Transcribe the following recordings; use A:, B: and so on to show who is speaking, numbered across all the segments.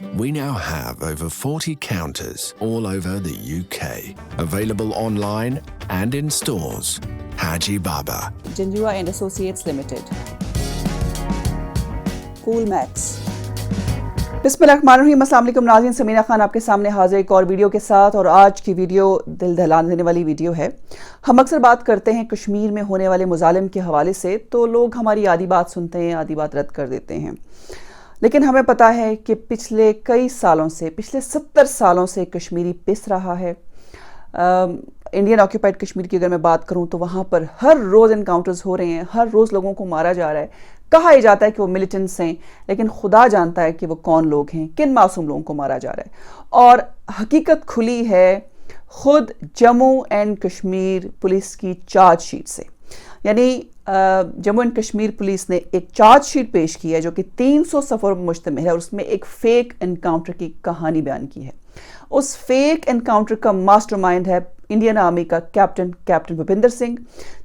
A: We now have over 40 counters all over the UK, available online and in stores. Haji Baba.
B: Janjua and Associates Limited. Coolmax. बिस्मिल्लाहिर्रहमानिर्रहीम। अस्सलाम वालेकुम नाज़रीन, समीना खान आपके सामने हाजिर एक और वीडियो के साथ। और आज की वीडियो दिल दहला देने वाली वीडियो है। हम अक्सर बात करते हैं कश्मीर में होने वाले मुजालिम के हवाले से, तो लोग हमारी आधी बात सुनते हैं, आधी बात रद्द कर देते हैं। लेकिन हमें पता है कि पिछले कई सालों से, पिछले 70 सालों से कश्मीरी पिस रहा है। इंडियन ऑक्यूपाइड कश्मीर की अगर मैं बात करूं तो वहाँ पर हर रोज़ एनकाउंटर्स हो रहे हैं, हर रोज़ लोगों को मारा जा रहा है। कहा ही जाता है कि वो मिलिटेंट्स हैं, लेकिन खुदा जानता है कि वो कौन लोग हैं, किन मासूम लोगों को मारा जा रहा है। और हकीकत खुली है खुद जम्मू एंड कश्मीर पुलिस की चार्ज शीट से। यानी जम्मू एंड कश्मीर पुलिस ने एक चार्ज शीट पेश की है जो कि 300 सफ़र पर मुश्तमिल है, और उसमें एक फेक एनकाउंटर की कहानी बयान की है। उस फेक एनकाउंटर का मास्टरमाइंड है इंडियन आर्मी का कैप्टन भूपिंदर सिंह,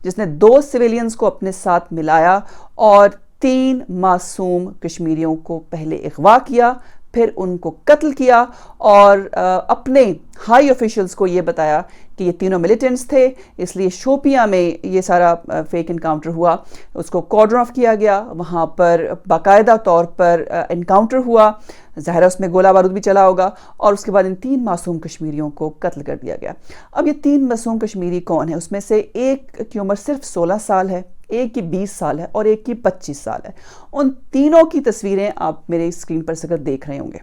B: जिसने 2 सिविलियंस को अपने साथ मिलाया और 3 मासूम कश्मीरियों को पहले अगवा किया, फिर उनको कत्ल किया और अपने हाई ऑफिशियल्स को ये बताया कि ये तीनों मिलिटेंट्स थे। इसलिए शोपियां में ये सारा फेक इनकाउंटर हुआ, उसको कॉर्डन ऑफ किया गया। वहाँ पर बाकायदा तौर पर इनकाउंटर हुआ, ज़ाहिर है उसमें गोला बारूद भी चला होगा, और उसके बाद इन 3 मासूम कश्मीरियों को कत्ल कर दिया गया। अब ये 3 मासूम कश्मीरी कौन है? उसमें से एक की उम्र सिर्फ 16 साल है, एक की 20 साल है और एक की 25 साल है। उन तीनों की तस्वीरें आप मेरे स्क्रीन पर से देख रहे होंगे।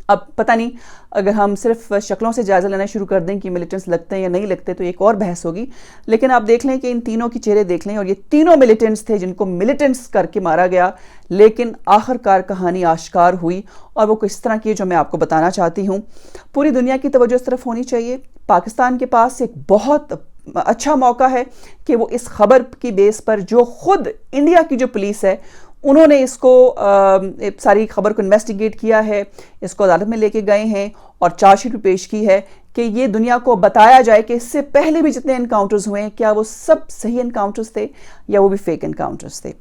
B: अब पता नहीं, अगर हम सिर्फ शक्लों से जायज़ा लेना शुरू कर दें कि मिलिटेंट्स लगते हैं या नहीं लगते तो एक और बहस होगी, लेकिन आप देख लें कि इन तीनों के चेहरे देख लें, और ये तीनों मिलिटेंट्स थे जिनको मिलिटेंट्स करके मारा गया। लेकिन आखिरकार कहानी आश्कार हुई, और वो किस तरह की है जो मैं आपको बताना चाहती हूँ। पूरी दुनिया की तवज्जो इस तरफ होनी चाहिए। पाकिस्तान के पास एक बहुत अच्छा मौका है कि वो इस खबर की बेस पर, जो खुद इंडिया की जो पुलिस है उन्होंने इसको सारी खबर को इन्वेस्टिगेट किया है, इसको अदालत में लेके गए हैं और चार्जशीट भी पेश की है कि ये दुनिया को बताया जाए कि इससे पहले भी जितने एनकाउंटर्स हुए हैं, क्या वो सब सही एनकाउंटर्स थे या वो भी फेक एनकाउंटर्स थे।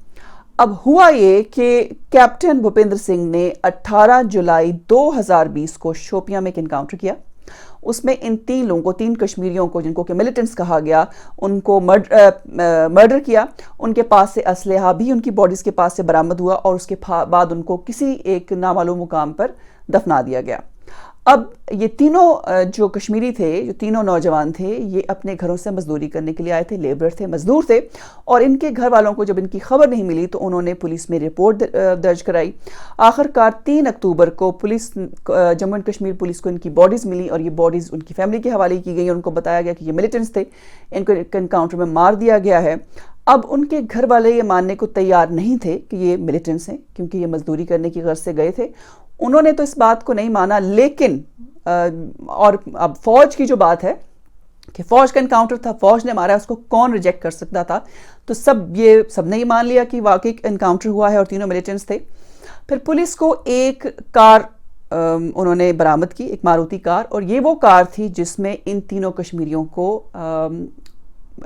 B: अब हुआ ये कि कैप्टन भूपिंदर सिंह ने 18 जुलाई 2020 को शोपियां में एक एनकाउंटर किया। उसमें इन 3 लोगों को, 3 कश्मीरियों को जिनको कि मिलिटेंट्स कहा गया, उनको मर्डर किया। उनके पास से असलहा भी उनकी बॉडीज़ के पास से बरामद हुआ, और उसके बाद उनको किसी एक नामालूम मुकाम पर दफना दिया गया। अब ये तीनों जो कश्मीरी थे, जो तीनों नौजवान थे, ये अपने घरों से मजदूरी करने के लिए आए थे, लेबर थे, मजदूर थे। और इनके घर वालों को जब इनकी खबर नहीं मिली तो उन्होंने पुलिस में रिपोर्ट दर्ज कराई। आखिरकार 3 अक्टूबर को जम्मू एंड कश्मीर पुलिस को इनकी बॉडीज़ मिली, और ये बॉडीज़ उनकी फैमिली के हवाले की गई। उनको बताया गया कि ये मिलिटेंट्स थे, इनको एनकाउंटर में मार दिया गया है। अब उनके घर वाले ये मानने को तैयार नहीं थे कि ये मिलिटेंट्स हैं, क्योंकि ये मजदूरी करने की गर्ज से गए थे। उन्होंने तो इस बात को नहीं माना। लेकिन और अब फौज की जो बात है कि फौज का एनकाउंटर था, फौज ने मारा, उसको कौन रिजेक्ट कर सकता था? तो सबने ही मान लिया कि वाकई एनकाउंटर हुआ है और तीनों मिलिटेंट्स थे। फिर पुलिस को एक कार उन्होंने बरामद की, एक मारुति कार, और ये वो कार थी जिसमें इन तीनों कश्मीरियों को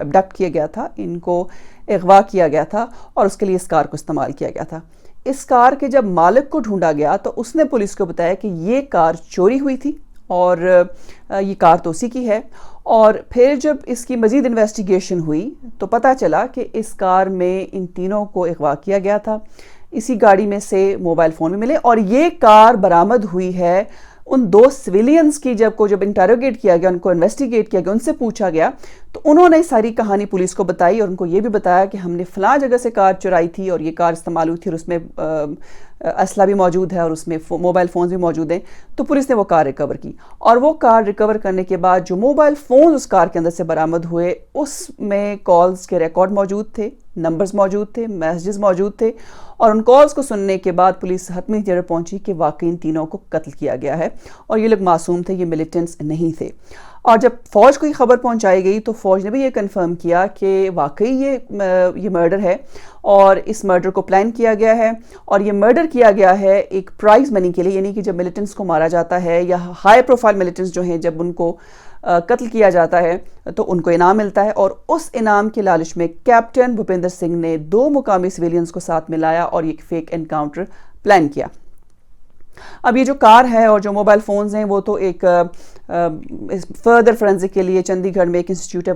B: अबडक्ट किया गया था, इनको अगवा किया गया था, और उसके लिए इस कार को इस्तेमाल किया गया था। इस कार के जब मालिक को ढूंढा गया तो उसने पुलिस को बताया कि ये कार चोरी हुई थी और ये कार तो उसी की है। और फिर जब इसकी मज़ीद इन्वेस्टिगेशन हुई तो पता चला कि इस कार में इन तीनों को अगवा किया गया था। इसी गाड़ी में से मोबाइल फ़ोन भी मिले, और ये कार बरामद हुई है उन 2 सिविलियंस की। जब इंटरोगेट किया गया, उनको इन्वेस्टिगेट किया गया, उनसे पूछा गया, तो उन्होंने सारी कहानी पुलिस को बताई, और उनको ये भी बताया कि हमने फ़लाँ जगह से कार चुराई थी और ये कार इस्तेमाल हुई थी, और उसमें असला भी मौजूद है और उसमें मोबाइल फ़ोन्स भी मौजूद हैं। तो पुलिस ने वो कार रिकवर की, और वो कार रिकवर करने के बाद जो मोबाइल फ़ोन उस कार के अंदर से बरामद हुए, उसमें कॉल्स के रिकॉर्ड मौजूद थे, नंबर्स मौजूद थे, मैसेजेस मौजूद थे। और उन कॉल्स को सुनने के बाद पुलिस हतमी नतीजे पहुंची कि वाकई इन तीनों को कत्ल किया गया है, और ये लोग मासूम थे, ये मिलिटेंट्स नहीं थे। और जब फ़ौज को ये खबर पहुंचाई गई तो फ़ौज ने भी ये कंफर्म किया कि वाकई ये मर्डर है, और इस मर्डर को प्लान किया गया है, और ये मर्डर किया गया है एक प्राइज़ मनी के लिए। यानी कि जब मिलिटेंट्स को मारा जाता है, या हाई प्रोफाइल मिलिटेंट्स जो हैं, जब उनको कत्ल किया जाता है तो उनको इनाम मिलता है, और उस इनाम के लालच में कैप्टन भूपिंदर सिंह ने 2 मुकामी सिविलियंस को साथ मिलाया और एक फेक एनकाउंटर प्लान किया। اب یہ جو کار ہے اور جو موبائل فونز ہیں وہ تو ایک فردر فرینزک کے لیے چندی گڑھ میں ایک انسٹیٹیوٹ ہے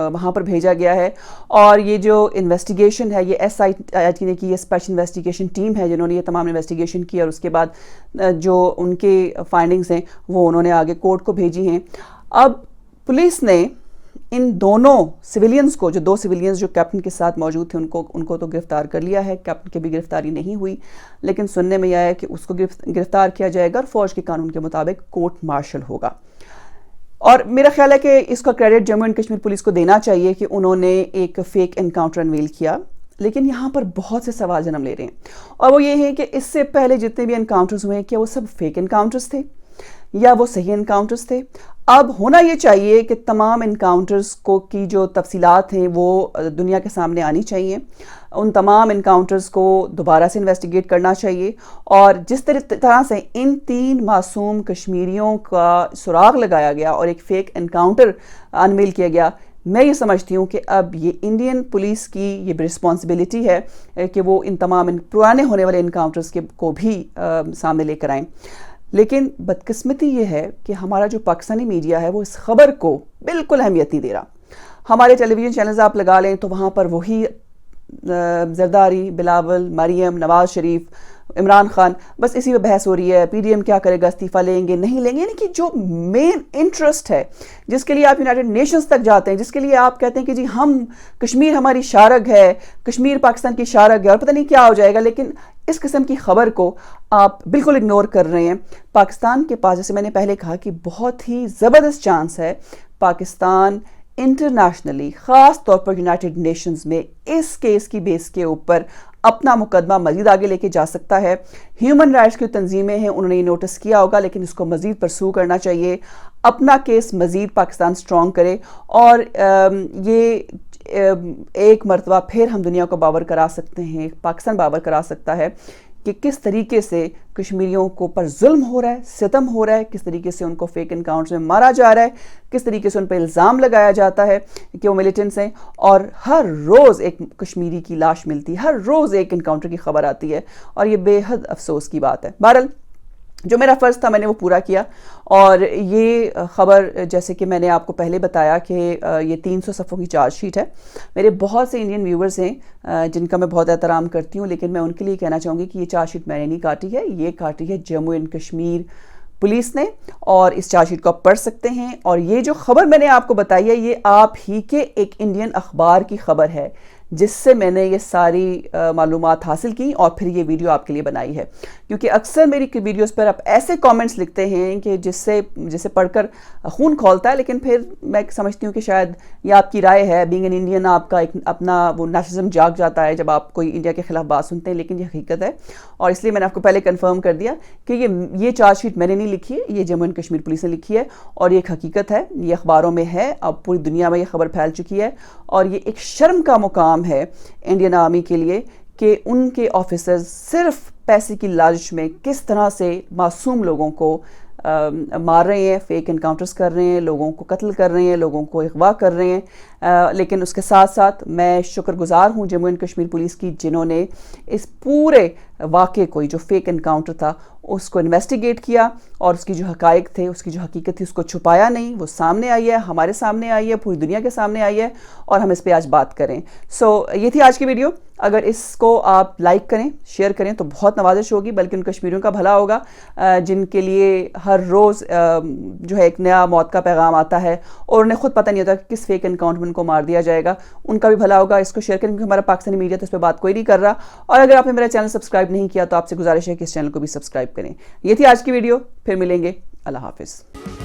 B: وہاں پر بھیجا گیا ہے، اور یہ جو انویسٹیگیشن ہے یہ SIT نے کی، یہ اسپیشل انویسٹیگیشن ٹیم ہے جنہوں نے یہ تمام انویسٹیگیشن کی، اور اس کے بعد جو ان کے فائنڈنگز ہیں وہ انہوں نے آگے کورٹ کو بھیجی ہیں۔ اب پولیس نے ان دونوں سویلینز کو، جو 2 سویلینز جو کیپٹن کے ساتھ موجود تھے، ان کو تو گرفتار کر لیا ہے، کیپٹن کی بھی گرفتاری نہیں ہوئی، لیکن سننے میں یہ آیا کہ اس کو گرفتار کیا جائے گا اور فوج کے قانون کے مطابق کورٹ مارشل ہوگا۔ اور میرا خیال ہے کہ اس کا credit Jammu and Kashmir police کو دینا چاہیے کہ انہوں نے ایک فیک انکاؤنٹر انویل کیا، لیکن یہاں پر بہت سے سوال جنم لے رہے ہیں، اور وہ یہ ہے کہ اس سے پہلے جتنے بھی انکاؤنٹرز ہوئے ہیں کیا وہ سب فیک انکاؤنٹرز تھے یا وہ صحیح انکاؤنٹرز تھے؟ اب ہونا یہ چاہیے کہ تمام انکاؤنٹرز کی جو تفصیلات ہیں وہ دنیا کے سامنے آنی چاہیے، ان تمام انکاؤنٹرز کو دوبارہ سے انویسٹیگیٹ کرنا چاہیے، اور جس طرح سے ان 3 معصوم کشمیریوں کا سراغ لگایا گیا اور ایک فیک انکاؤنٹر انویل کیا گیا، میں یہ سمجھتی ہوں کہ اب یہ انڈین پولیس کی یہ رسپانسبلٹی ہے کہ وہ ان تمام پرانے ہونے والے انکاؤنٹرز کو بھی سامنے لے کر آئیں۔ لیکن بدقسمتی یہ ہے کہ ہمارا جو پاکستانی میڈیا ہے وہ اس خبر کو بالکل اہمیت نہیں دے رہا۔ ہمارے ٹیلی ویژن چینلز آپ لگا لیں تو وہاں پر وہی زرداری، بلاول، مریم، نواز شریف، عمران خان، بس اسی پہ بحث ہو رہی ہے، PDM کیا کرے گا، استعفیٰ لیں گے نہیں لیں گے، یعنی کہ جو مین انٹرسٹ ہے، جس کے لیے آپ یونائٹڈ نیشنز تک جاتے ہیں، جس کے لیے آپ کہتے ہیں کہ جی ہم کشمیر ہماری شارگ ہے، کشمیر پاکستان کی شارگ ہے، اور پتہ نہیں کیا ہو جائے گا، لیکن اس قسم کی خبر کو آپ بالکل اگنور کر رہے ہیں۔ پاکستان کے پاس، جیسے میں نے پہلے کہا، کہ بہت ہی زبردست چانس ہے، پاکستان انٹرنیشنلی، خاص طور پر یونائٹڈ نیشنز میں اس کیس کی بیس کے اوپر اپنا مقدمہ مزید آگے لے کے جا سکتا ہے۔ ہیومن رائٹس کی تنظیمیں ہیں، انہوں نے یہ نوٹس کیا ہوگا، لیکن اس کو مزید پرسو کرنا چاہیے، اپنا کیس مزید پاکستان سٹرونگ کرے، اور یہ ایک مرتبہ پھر ہم دنیا کو باور کرا سکتے ہیں، پاکستان باور کرا سکتا ہے کہ کس طریقے سے کشمیریوں کو پر ظلم ہو رہا ہے، ستم ہو رہا ہے، کس طریقے سے ان کو فیک انکاؤنٹس میں مارا جا رہا ہے، کس طریقے سے ان پہ الزام لگایا جاتا ہے کہ وہ ملیٹنٹس ہیں، اور ہر روز ایک کشمیری کی لاش ملتی ہے، ہر روز ایک انکاؤنٹر کی خبر آتی ہے، اور یہ بے حد افسوس کی بات ہے۔ بہرحال جو میرا فرض تھا میں نے وہ پورا کیا، اور یہ خبر جیسے کہ میں نے آپ کو پہلے بتایا کہ یہ 300 صفحوں کی چارج شیٹ ہے۔ میرے بہت سے انڈین ویورز ہیں جن کا میں بہت احترام کرتی ہوں، لیکن میں ان کے لیے کہنا چاہوں گی کہ یہ چارج شیٹ میں نے نہیں کاٹی ہے، یہ کاٹی ہے جموں اینڈ کشمیر پولیس نے، اور اس چارج شیٹ کو آپ پڑھ سکتے ہیں، اور یہ جو خبر میں نے آپ کو بتائی ہے یہ آپ ہی کے ایک انڈین اخبار کی خبر ہے جس سے میں نے یہ ساری معلومات حاصل کی اور پھر یہ ویڈیو آپ کے لیے بنائی ہے، کیونکہ اکثر میری ویڈیوز پر آپ ایسے کامنٹس لکھتے ہیں کہ جسے پڑھ کر خون کھولتا ہے، لیکن پھر میں سمجھتی ہوں کہ شاید یہ آپ کی رائے ہے، بینگ این انڈین آپ کا ایک اپنا وہ نیشنلزم جاگ جاتا ہے جب آپ کوئی انڈیا کے خلاف بات سنتے ہیں، لیکن یہ حقیقت ہے، اور اس لیے میں نے آپ کو پہلے کنفرم کر دیا کہ یہ چارج شیٹ میں نے نہیں لکھی ہے، یہ جموں اینڈ کشمیر پولیس نے لکھی ہے، اور یہ ایک حقیقت ہے، یہ اخباروں میں ہے، اب پوری دنیا میں یہ خبر پھیل چکی ہے، اور یہ ایک شرم کا مقام ہے انڈین آرمی کے لیے کہ ان کے آفیسرز صرف پیسے کی لالچ میں کس طرح سے معصوم لوگوں کو مار رہے ہیں، فیک انکاؤنٹرز کر رہے ہیں، لوگوں کو قتل کر رہے ہیں، لوگوں کو اغوا کر رہے ہیں، لیکن اس کے ساتھ ساتھ میں شکر گزار ہوں جموں اینڈ کشمیر پولیس کی، جنہوں نے اس پورے واقعے کو، جو فیک انکاؤنٹر تھا، اس کو انویسٹیگیٹ کیا، اور اس کی جو حقائق تھے، اس کی جو حقیقت تھی، اس کو چھپایا نہیں، وہ سامنے آئی ہے، ہمارے سامنے آئی ہے، پوری دنیا کے سامنے آئی ہے، اور ہم اس پہ آج بات کریں۔ یہ تھی آج کی ویڈیو۔ اگر اس کو آپ لائک کریں، شیئر کریں تو بہت نوازش ہوگی، بلکہ ان کشمیریوں کا بھلا ہوگا جن کے لیے ہر روز جو ہے ایک نیا موت کا پیغام آتا ہے، اور انہیں خود پتہ نہیں ہوتا کہ کس فیک انکاؤنٹ میں ان کو مار دیا جائے گا۔ ان کا بھی بھلا ہوگا، اس کو شیئر کریں، کیونکہ ہمارا پاکستانی میڈیا تو اس پہ بات کوئی نہیں کر رہا، اور اگر آپ نے میرا چینل سبسکرائب نہیں کیا تو آپ سے گزارش ہے کہ اس چینل کو بھی سبسکرائب کریں۔ یہ تھی آج کی ویڈیو، پھر ملیں گے، اللہ حافظ۔